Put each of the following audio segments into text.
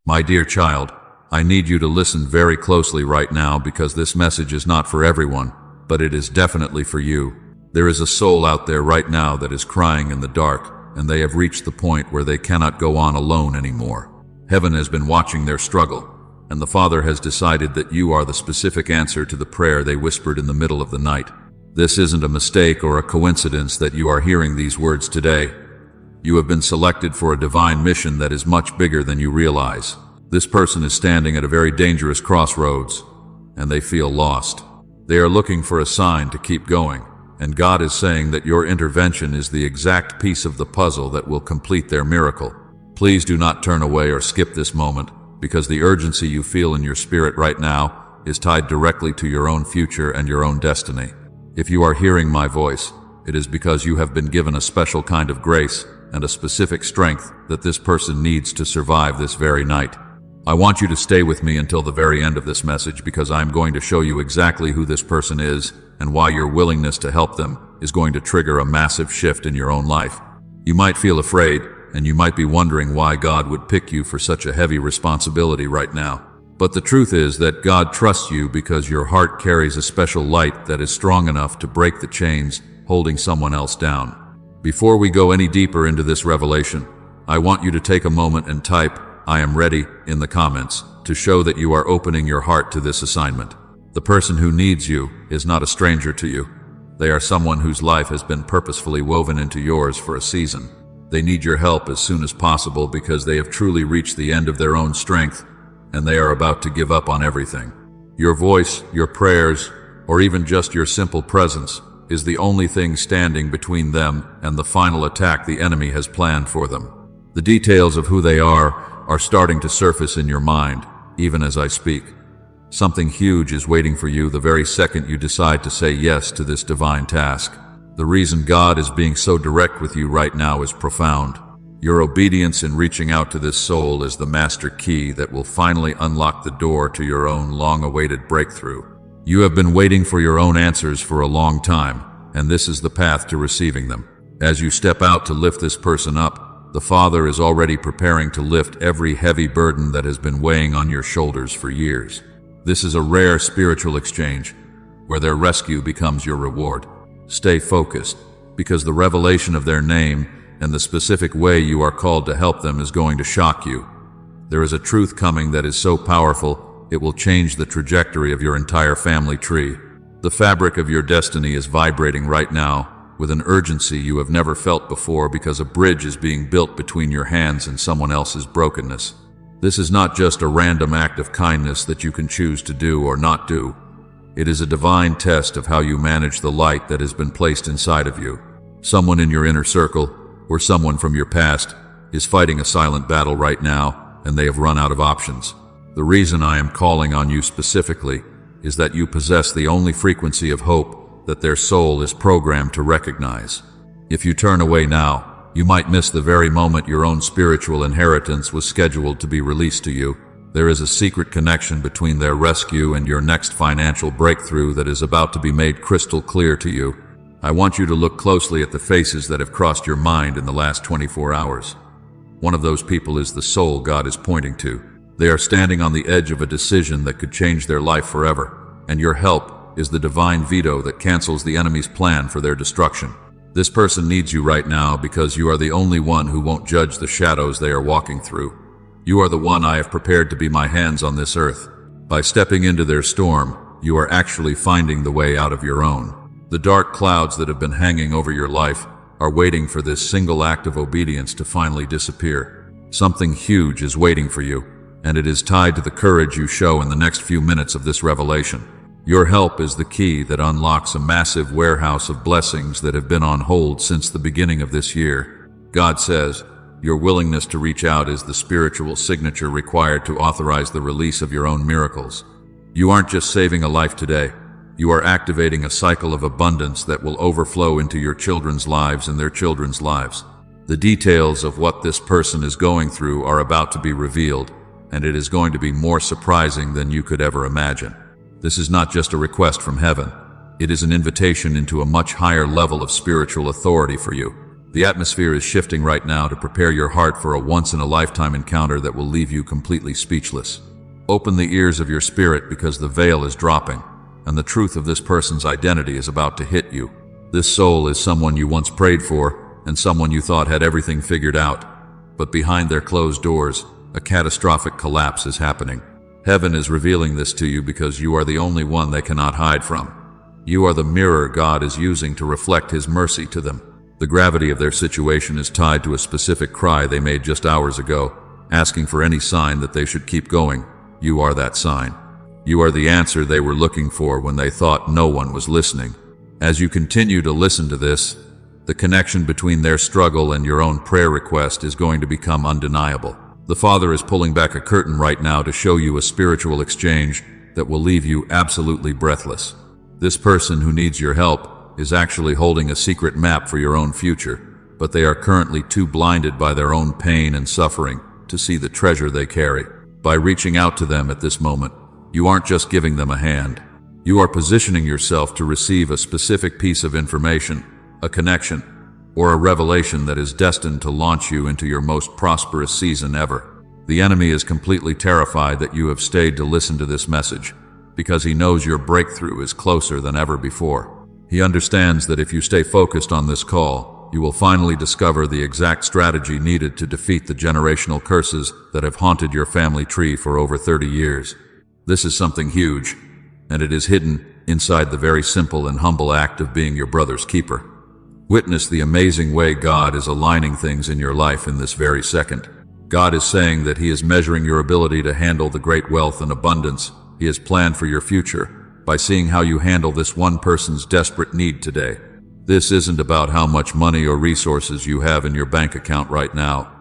My dear child, I need you to listen very closely right now because this message is not for everyone, but it is definitely for you. There is a soul out there right now that is crying in the dark, and they have reached the point where they cannot go on alone anymore. Heaven has been watching their struggle, and the Father has decided that you are the specific answer to the prayer they whispered in the middle of the night. This isn't a mistake or a coincidence that you are hearing these words today. You have been selected for a divine mission that is much bigger than you realize. This person is standing at a very dangerous crossroads, and they feel lost. They are looking for a sign to keep going, and God is saying that your intervention is the exact piece of the puzzle that will complete their miracle. Please do not turn away or skip this moment, because the urgency you feel in your spirit right now is tied directly to your own future and your own destiny. If you are hearing my voice, it is because you have been given a special kind of grace and a specific strength that this person needs to survive this very night. I want you to stay with me until the very end of this message because I am going to show you exactly who this person is and why your willingness to help them is going to trigger a massive shift in your own life. You might feel afraid, and you might be wondering why God would pick you for such a heavy responsibility right now. But the truth is that God trusts you because your heart carries a special light that is strong enough to break the chains holding someone else down. Before we go any deeper into this revelation, I want you to take a moment and type "I am ready" in the comments to show that you are opening your heart to this assignment. The person who needs you is not a stranger to you. They are someone whose life has been purposefully woven into yours for a season. They need your help as soon as possible because they have truly reached the end of their own strength and they are about to give up on everything. Your voice, your prayers, or even just your simple presence is the only thing standing between them and the final attack the enemy has planned for them. The details of who they are starting to surface in your mind, even as I speak. Something huge is waiting for you the very second you decide to say yes to this divine task. The reason God is being so direct with you right now is profound. Your obedience in reaching out to this soul is the master key that will finally unlock the door to your own long-awaited breakthrough. You have been waiting for your own answers for a long time, and this is the path to receiving them. As you step out to lift this person up, the Father is already preparing to lift every heavy burden that has been weighing on your shoulders for years. This is a rare spiritual exchange, where their rescue becomes your reward. Stay focused, because the revelation of their name and the specific way you are called to help them is going to shock you. There is a truth coming that is so powerful, it will change the trajectory of your entire family tree. The fabric of your destiny is vibrating right now with an urgency you have never felt before because a bridge is being built between your hands and someone else's brokenness. This is not just a random act of kindness that you can choose to do or not do. It is a divine test of how you manage the light that has been placed inside of you. Someone in your inner circle, or someone from your past, is fighting a silent battle right now, and they have run out of options. The reason I am calling on you specifically is that you possess the only frequency of hope that their soul is programmed to recognize. If you turn away now, you might miss the very moment your own spiritual inheritance was scheduled to be released to you. There is a secret connection between their rescue and your next financial breakthrough that is about to be made crystal clear to you. I want you to look closely at the faces that have crossed your mind in the last 24 hours. One of those people is the soul God is pointing to. They are standing on the edge of a decision that could change their life forever, and your help is the divine veto that cancels the enemy's plan for their destruction. This person needs you right now because you are the only one who won't judge the shadows they are walking through. You are the one I have prepared to be my hands on this earth. By stepping into their storm, you are actually finding the way out of your own. The dark clouds that have been hanging over your life are waiting for this single act of obedience to finally disappear. Something huge is waiting for you, and it is tied to the courage you show in the next few minutes of this revelation. Your help is the key that unlocks a massive warehouse of blessings that have been on hold since the beginning of this year. God says, your willingness to reach out is the spiritual signature required to authorize the release of your own miracles. You aren't just saving a life today. You are activating a cycle of abundance that will overflow into your children's lives and their children's lives. The details of what this person is going through are about to be revealed, and it is going to be more surprising than you could ever imagine. This is not just a request from heaven. It is an invitation into a much higher level of spiritual authority for you. The atmosphere is shifting right now to prepare your heart for a once-in-a-lifetime encounter that will leave you completely speechless. Open the ears of your spirit because the veil is dropping, and the truth of this person's identity is about to hit you. This soul is someone you once prayed for, and someone you thought had everything figured out. But behind their closed doors, a catastrophic collapse is happening. Heaven is revealing this to you because you are the only one they cannot hide from. You are the mirror God is using to reflect His mercy to them. The gravity of their situation is tied to a specific cry they made just hours ago, asking for any sign that they should keep going. You are that sign. You are the answer they were looking for when they thought no one was listening. As you continue to listen to this, the connection between their struggle and your own prayer request is going to become undeniable. The Father is pulling back a curtain right now to show you a spiritual exchange that will leave you absolutely breathless. This person who needs your help is actually holding a secret map for your own future, but they are currently too blinded by their own pain and suffering to see the treasure they carry. By reaching out to them at this moment, you aren't just giving them a hand. You are positioning yourself to receive a specific piece of information, a connection, or a revelation that is destined to launch you into your most prosperous season ever. The enemy is completely terrified that you have stayed to listen to this message, because he knows your breakthrough is closer than ever before. He understands that if you stay focused on this call, you will finally discover the exact strategy needed to defeat the generational curses that have haunted your family tree for over 30 years. This is something huge, and it is hidden inside the very simple and humble act of being your brother's keeper. Witness the amazing way God is aligning things in your life in this very second. God is saying that He is measuring your ability to handle the great wealth and abundance He has planned for your future by seeing how you handle this one person's desperate need today. This isn't about how much money or resources you have in your bank account right now.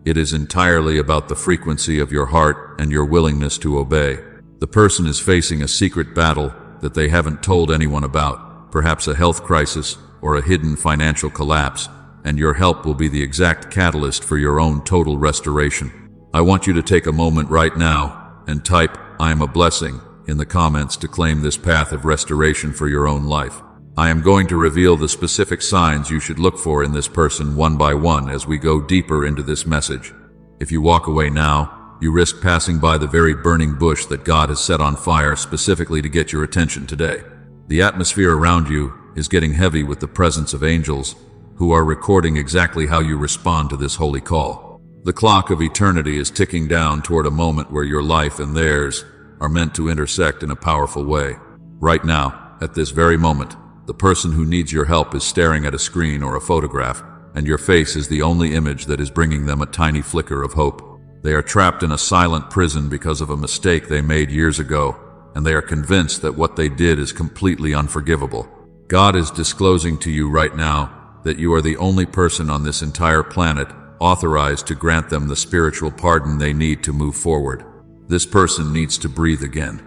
It is entirely about the frequency of your heart and your willingness to obey. The person is facing a secret battle that they haven't told anyone about, perhaps a health crisis or a hidden financial collapse, and your help will be the exact catalyst for your own total restoration. I want you to take a moment right now and type, "I am a blessing," in the comments to claim this path of restoration for your own life. I am going to reveal the specific signs you should look for in this person one by one as we go deeper into this message. If you walk away now, you risk passing by the very burning bush that God has set on fire specifically to get your attention today. The atmosphere around you is getting heavy with the presence of angels who are recording exactly how you respond to this holy call. The clock of eternity is ticking down toward a moment where your life and theirs are meant to intersect in a powerful way. Right now, at this very moment, the person who needs your help is staring at a screen or a photograph, and your face is the only image that is bringing them a tiny flicker of hope. They are trapped in a silent prison because of a mistake they made years ago, and they are convinced that what they did is completely unforgivable. God is disclosing to you right now that you are the only person on this entire planet authorized to grant them the spiritual pardon they need to move forward. This person needs to breathe again.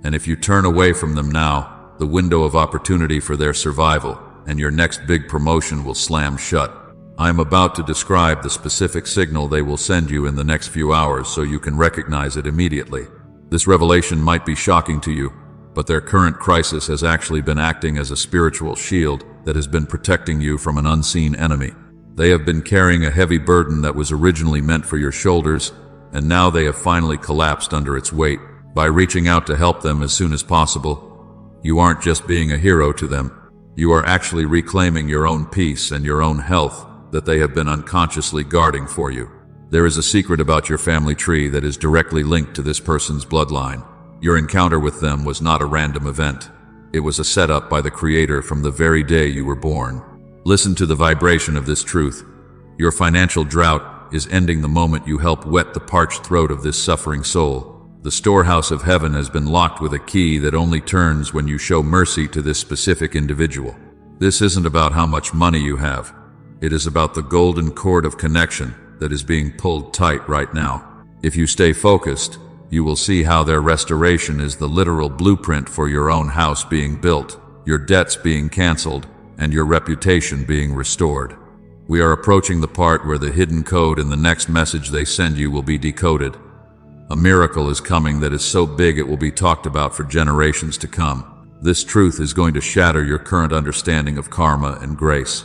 And if you turn away from them now, the window of opportunity for their survival and your next big promotion will slam shut. I am about to describe the specific signal they will send you in the next few hours so you can recognize it immediately. This revelation might be shocking to you, but their current crisis has actually been acting as a spiritual shield that has been protecting you from an unseen enemy. They have been carrying a heavy burden that was originally meant for your shoulders, and now they have finally collapsed under its weight. By reaching out to help them as soon as possible, you aren't just being a hero to them. You are actually reclaiming your own peace and your own health that they have been unconsciously guarding for you. There is a secret about your family tree that is directly linked to this person's bloodline. Your encounter with them was not a random event. It was a setup by the Creator from the very day you were born. Listen to the vibration of this truth. Your financial drought is ending the moment you help wet the parched throat of this suffering soul. The storehouse of heaven has been locked with a key that only turns when you show mercy to this specific individual. This isn't about how much money you have. It is about the golden cord of connection that is being pulled tight right now. If you stay focused, you will see how their restoration is the literal blueprint for your own house being built, your debts being canceled, and your reputation being restored. We are approaching the part where the hidden code in the next message they send you will be decoded. A miracle is coming that is so big it will be talked about for generations to come. This truth is going to shatter your current understanding of karma and grace.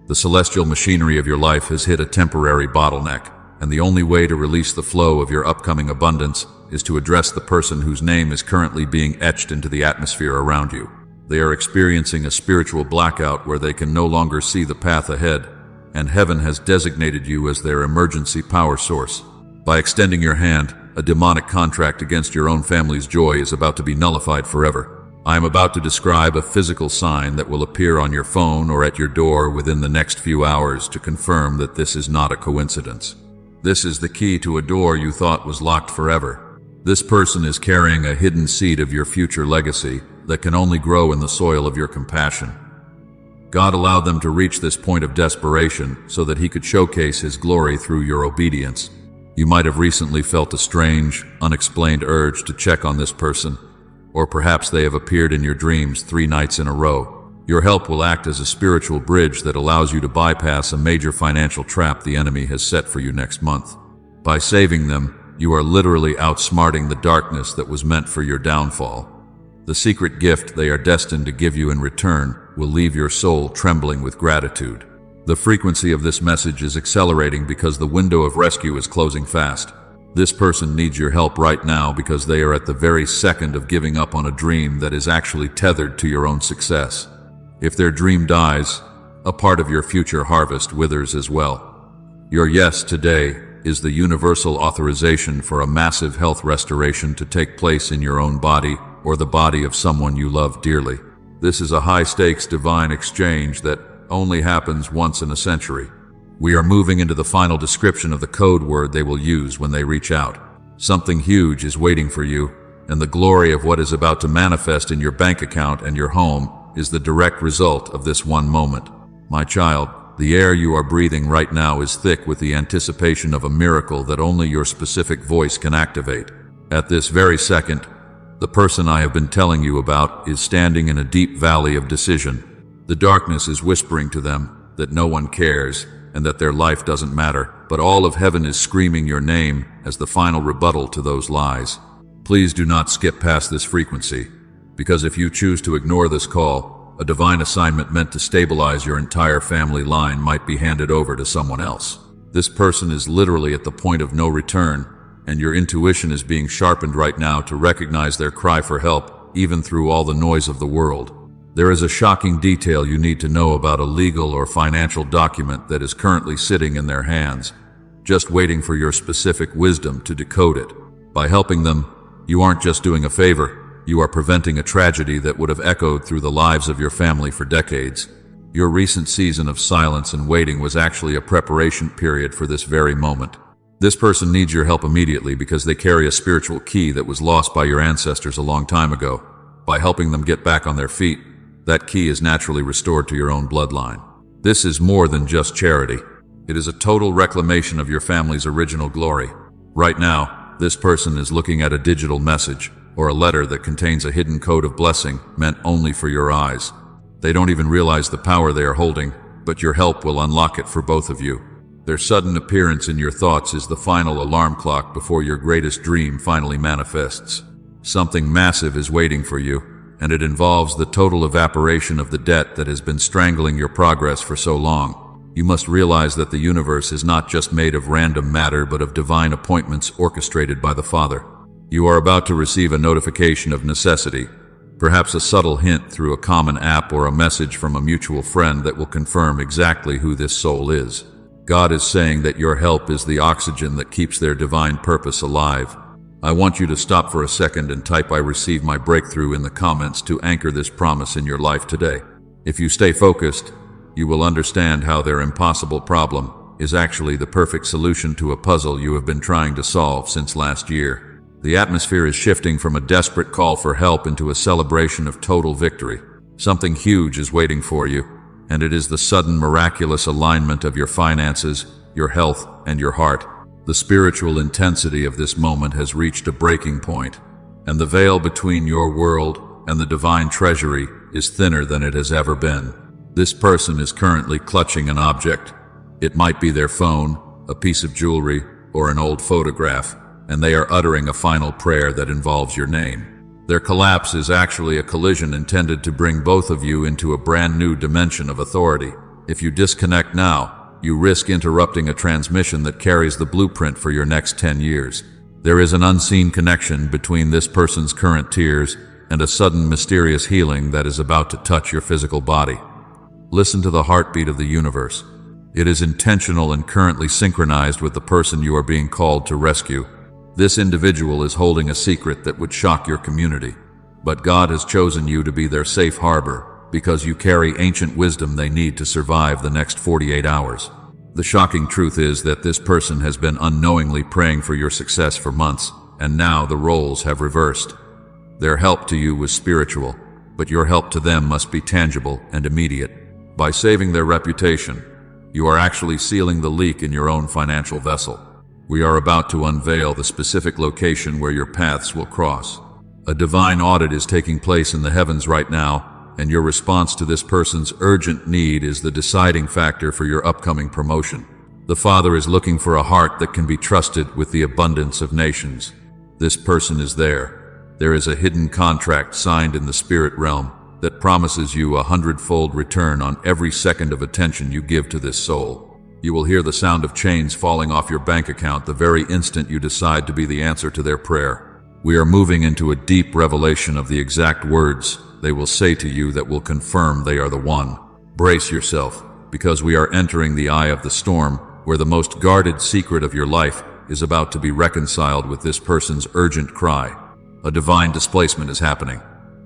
The celestial machinery of your life has hit a temporary bottleneck, and the only way to release the flow of your upcoming abundance is to address the person whose name is currently being etched into the atmosphere around you. They are experiencing a spiritual blackout where they can no longer see the path ahead, and heaven has designated you as their emergency power source. By extending your hand, a demonic contract against your own family's joy is about to be nullified forever. I am about to describe a physical sign that will appear on your phone or at your door within the next few hours to confirm that this is not a coincidence. This is the key to a door you thought was locked forever. This person is carrying a hidden seed of your future legacy that can only grow in the soil of your compassion. God allowed them to reach this point of desperation so that He could showcase His glory through your obedience. You might have recently felt a strange, unexplained urge to check on this person, or perhaps they have appeared in your dreams 3 nights in a row. Your help will act as a spiritual bridge that allows you to bypass a major financial trap the enemy has set for you next month. By saving them, you are literally outsmarting the darkness that was meant for your downfall. The secret gift they are destined to give you in return will leave your soul trembling with gratitude. The frequency of this message is accelerating because the window of rescue is closing fast. This person needs your help right now because they are at the very second of giving up on a dream that is actually tethered to your own success. If their dream dies, a part of your future harvest withers as well. Your yes today is the universal authorization for a massive health restoration to take place in your own body or the body of someone you love dearly. This is a high-stakes divine exchange that only happens once in a century. We are moving into the final description of the code word they will use when they reach out. Something huge is waiting for you, and the glory of what is about to manifest in your bank account and your home is the direct result of this one moment. My child, the air you are breathing right now is thick with the anticipation of a miracle that only your specific voice can activate. At this very second, the person I have been telling you about is standing in a deep valley of decision. The darkness is whispering to them that no one cares and that their life doesn't matter, but all of heaven is screaming your name as the final rebuttal to those lies. Please do not skip past this frequency, because if you choose to ignore this call, a divine assignment meant to stabilize your entire family line might be handed over to someone else. This person is literally at the point of no return, and your intuition is being sharpened right now to recognize their cry for help, even through all the noise of the world. There is a shocking detail you need to know about a legal or financial document that is currently sitting in their hands, just waiting for your specific wisdom to decode it. By helping them, you aren't just doing a favor, you are preventing a tragedy that would have echoed through the lives of your family for decades. Your recent season of silence and waiting was actually a preparation period for this very moment. This person needs your help immediately because they carry a spiritual key that was lost by your ancestors a long time ago. By helping them get back on their feet, that key is naturally restored to your own bloodline. This is more than just charity. It is a total reclamation of your family's original glory. Right now, this person is looking at a digital message or a letter that contains a hidden code of blessing meant only for your eyes. They don't even realize the power they are holding, but your help will unlock it for both of you. Their sudden appearance in your thoughts is the final alarm clock before your greatest dream finally manifests. Something massive is waiting for you, and it involves the total evaporation of the debt that has been strangling your progress for so long. You must realize that the universe is not just made of random matter but of divine appointments orchestrated by the Father. You are about to receive a notification of necessity, perhaps a subtle hint through a common app or a message from a mutual friend that will confirm exactly who this soul is. God is saying that your help is the oxygen that keeps their divine purpose alive. I want you to stop for a second and type "I receive my breakthrough" in the comments to anchor this promise in your life today. If you stay focused, you will understand how their impossible problem is actually the perfect solution to a puzzle you have been trying to solve since last year. The atmosphere is shifting from a desperate call for help into a celebration of total victory. Something huge is waiting for you, and it is the sudden miraculous alignment of your finances, your health, and your heart. The spiritual intensity of this moment has reached a breaking point, and the veil between your world and the divine treasury is thinner than it has ever been. This person is currently clutching an object. It might be their phone, a piece of jewelry, or an old photograph, and they are uttering a final prayer that involves your name. Their collapse is actually a collision intended to bring both of you into a brand new dimension of authority. If you disconnect now, you risk interrupting a transmission that carries the blueprint for your next 10 years. There is an unseen connection between this person's current tears and a sudden mysterious healing that is about to touch your physical body. Listen to the heartbeat of the universe. It is intentional and currently synchronized with the person you are being called to rescue. This individual is holding a secret that would shock your community, but God has chosen you to be their safe harbor because you carry ancient wisdom they need to survive the next 48 hours. The shocking truth is that this person has been unknowingly praying for your success for months, and now the roles have reversed. Their help to you was spiritual, but your help to them must be tangible and immediate. By saving their reputation, you are actually sealing the leak in your own financial vessel. We are about to unveil the specific location where your paths will cross. A divine audit is taking place in the heavens right now, and your response to this person's urgent need is the deciding factor for your upcoming promotion. The Father is looking for a heart that can be trusted with the abundance of nations. This person is there. There is a hidden contract signed in the spirit realm that promises you a 100-fold return on every second of attention you give to this soul. You will hear the sound of chains falling off your bank account the very instant you decide to be the answer to their prayer. We are moving into a deep revelation of the exact words they will say to you that will confirm they are the one. Brace yourself, because we are entering the eye of the storm, where the most guarded secret of your life is about to be reconciled with this person's urgent cry. A divine displacement is happening.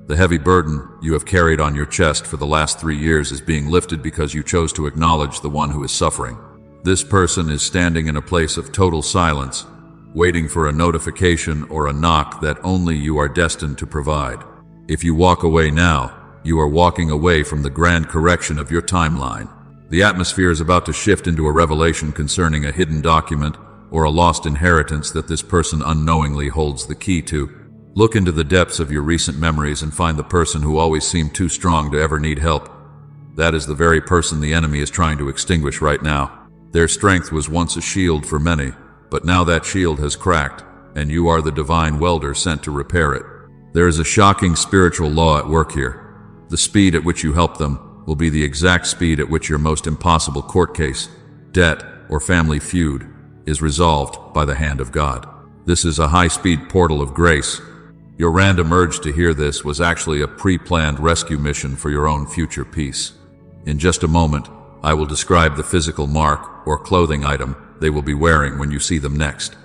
The heavy burden you have carried on your chest for the last 3 years is being lifted because you chose to acknowledge the one who is suffering. This person is standing in a place of total silence, waiting for a notification or a knock that only you are destined to provide. If you walk away now, you are walking away from the grand correction of your timeline. The atmosphere is about to shift into a revelation concerning a hidden document or a lost inheritance that this person unknowingly holds the key to. Look into the depths of your recent memories and find the person who always seemed too strong to ever need help. That is the very person the enemy is trying to extinguish right now. Their strength was once a shield for many, but now that shield has cracked, and you are the divine welder sent to repair it. There is a shocking spiritual law at work here. The speed at which you help them will be the exact speed at which your most impossible court case, debt, or family feud is resolved by the hand of God. This is a high-speed portal of grace. Your random urge to hear this was actually a pre-planned rescue mission for your own future peace. In just a moment, I will describe the physical mark or clothing item they will be wearing when you see them next.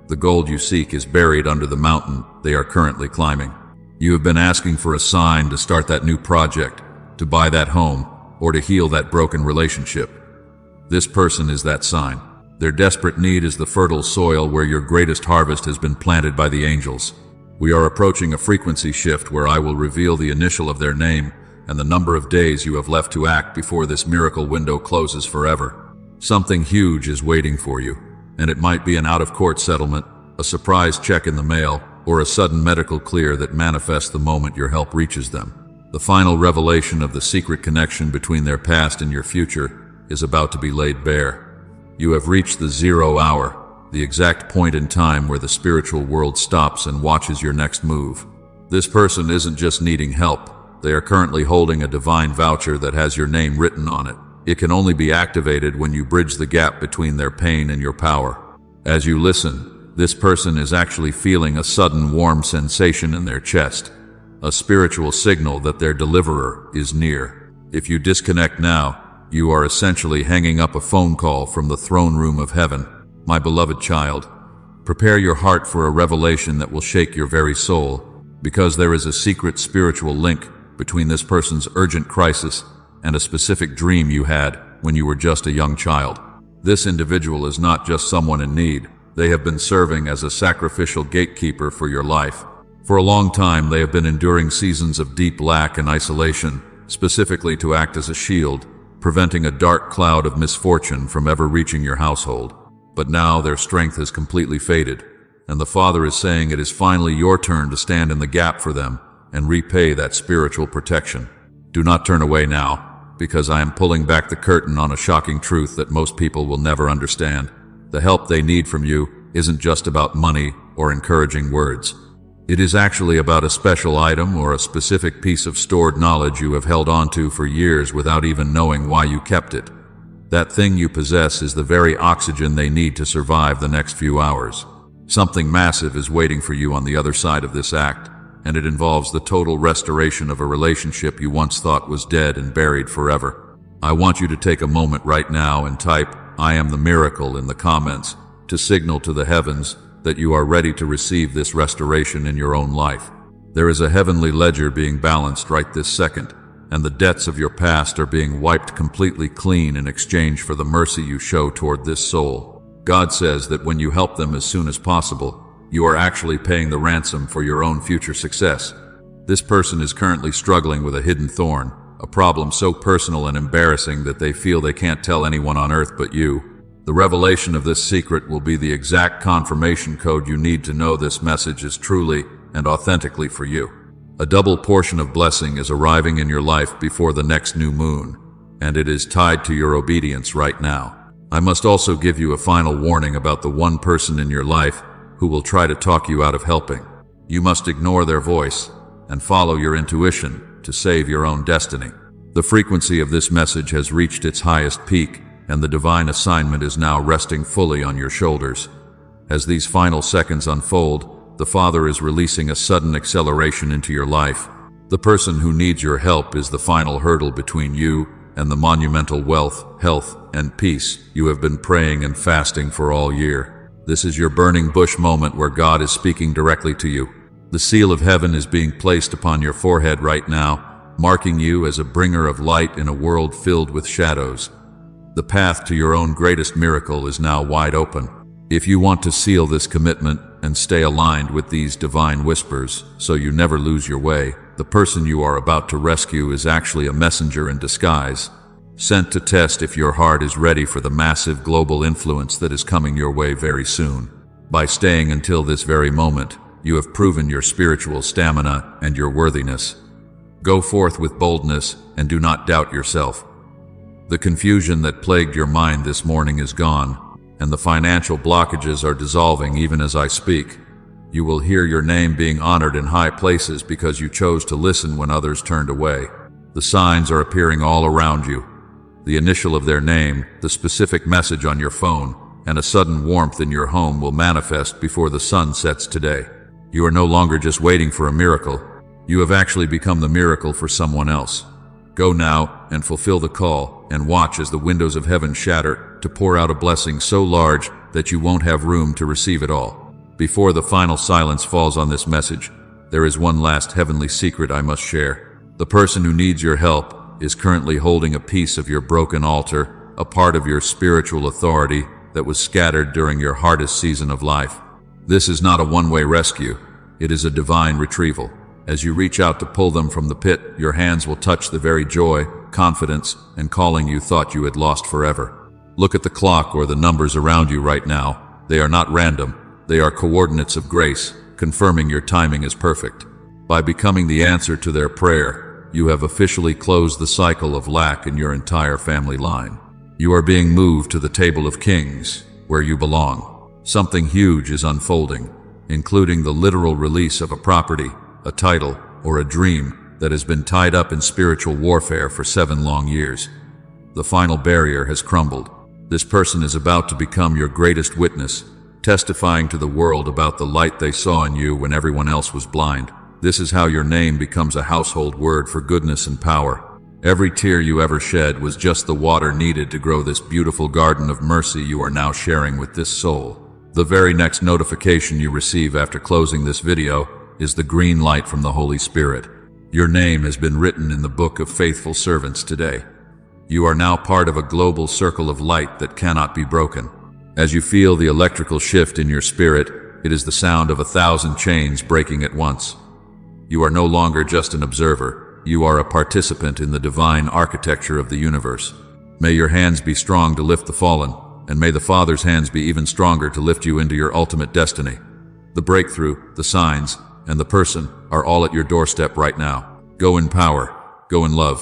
The gold you seek is buried under the mountain they are currently climbing. You have been asking for a sign to start that new project, to buy that home, or to heal that broken relationship. This person is that sign. Their desperate need is the fertile soil where your greatest harvest has been planted by the angels. We are approaching a frequency shift where I will reveal the initial of their name and the number of days you have left to act before this miracle window closes forever. Something huge is waiting for you, and it might be an out-of-court settlement, a surprise check in the mail, or a sudden medical clear that manifests the moment your help reaches them. The final revelation of the secret connection between their past and your future is about to be laid bare. You have reached the 0 hour, the exact point in time where the spiritual world stops and watches your next move. This person isn't just needing help. They are currently holding a divine voucher that has your name written on it. It can only be activated when you bridge the gap between their pain and your power. As you listen, this person is actually feeling a sudden warm sensation in their chest, a spiritual signal that their deliverer is near. If you disconnect now, you are essentially hanging up a phone call from the throne room of heaven. My beloved child, prepare your heart for a revelation that will shake your very soul, because there is a secret spiritual link between this person's urgent crisis and a specific dream you had when you were just a young child. This individual is not just someone in need. They have been serving as a sacrificial gatekeeper for your life. For a long time, they have been enduring seasons of deep lack and isolation, specifically to act as a shield, preventing a dark cloud of misfortune from ever reaching your household. But now their strength has completely faded, and the Father is saying it is finally your turn to stand in the gap for them and repay that spiritual protection. Do not turn away now, because I am pulling back the curtain on a shocking truth that most people will never understand. The help they need from you isn't just about money or encouraging words. It is actually about a special item or a specific piece of stored knowledge you have held onto for years without even knowing why you kept it. That thing you possess is the very oxygen they need to survive the next few hours. Something massive is waiting for you on the other side of this act, and it involves the total restoration of a relationship you once thought was dead and buried forever. I want you to take a moment right now and type "I am the miracle" in the comments to signal to the heavens that you are ready to receive this restoration in your own life. There is a heavenly ledger being balanced right this second, and the debts of your past are being wiped completely clean in exchange for the mercy you show toward this soul. God says that when you help them as soon as possible, you are actually paying the ransom for your own future success. This person is currently struggling with a hidden thorn, a problem so personal and embarrassing that they feel they can't tell anyone on earth but you. The revelation of this secret will be the exact confirmation code you need to know this message is truly and authentically for you. A double portion of blessing is arriving in your life before the next new moon, and it is tied to your obedience right now. I must also give you a final warning about the one person in your life who will try to talk you out of helping. You must ignore their voice and follow your intuition to save your own destiny. The frequency of this message has reached its highest peak, and the divine assignment is now resting fully on your shoulders. As these final seconds unfold, the Father is releasing a sudden acceleration into your life. The person who needs your help is the final hurdle between you and the monumental wealth, health, and peace you have been praying and fasting for all year. This is your burning bush moment where God is speaking directly to you. The seal of heaven is being placed upon your forehead right now, marking you as a bringer of light in a world filled with shadows. The path to your own greatest miracle is now wide open. If you want to seal this commitment and stay aligned with these divine whispers so you never lose your way, the person you are about to rescue is actually a messenger in disguise, sent to test if your heart is ready for the massive global influence that is coming your way very soon. By staying until this very moment, you have proven your spiritual stamina and your worthiness. Go forth with boldness and do not doubt yourself. The confusion that plagued your mind this morning is gone, and the financial blockages are dissolving even as I speak. You will hear your name being honored in high places because you chose to listen when others turned away. The signs are appearing all around you. The initial of their name, the specific message on your phone, and a sudden warmth in your home will manifest before the sun sets today. You are no longer just waiting for a miracle. You have actually become the miracle for someone else. Go now and fulfill the call, and watch as the windows of heaven shatter to pour out a blessing so large that you won't have room to receive it all. Before the final silence falls on this message, there is one last heavenly secret I must share. The person who needs your help is currently holding a piece of your broken altar, a part of your spiritual authority that was scattered during your hardest season of life. This is not a one-way rescue. It is a divine retrieval. As you reach out to pull them from the pit, your hands will touch the very joy, confidence, and calling you thought you had lost forever. Look at the clock or the numbers around you right now. They are not random. They are coordinates of grace, confirming your timing is perfect. By becoming the answer to their prayer, you have officially closed the cycle of lack in your entire family line. You are being moved to the table of kings, where you belong. Something huge is unfolding, including the literal release of a property, a title, or a dream that has been tied up in spiritual warfare for 7 long years. The final barrier has crumbled. This person is about to become your greatest witness, testifying to the world about the light they saw in you when everyone else was blind. This is how your name becomes a household word for goodness and power. Every tear you ever shed was just the water needed to grow this beautiful garden of mercy you are now sharing with this soul. The very next notification you receive after closing this video is the green light from the Holy Spirit. Your name has been written in the book of faithful servants today. You are now part of a global circle of light that cannot be broken. As you feel the electrical shift in your spirit, it is the sound of 1,000 chains breaking at once. You are no longer just an observer. You are a participant in the divine architecture of the universe. May your hands be strong to lift the fallen, and may the Father's hands be even stronger to lift you into your ultimate destiny. The breakthrough, the signs, and the person are all at your doorstep right now. Go in power. Go in love.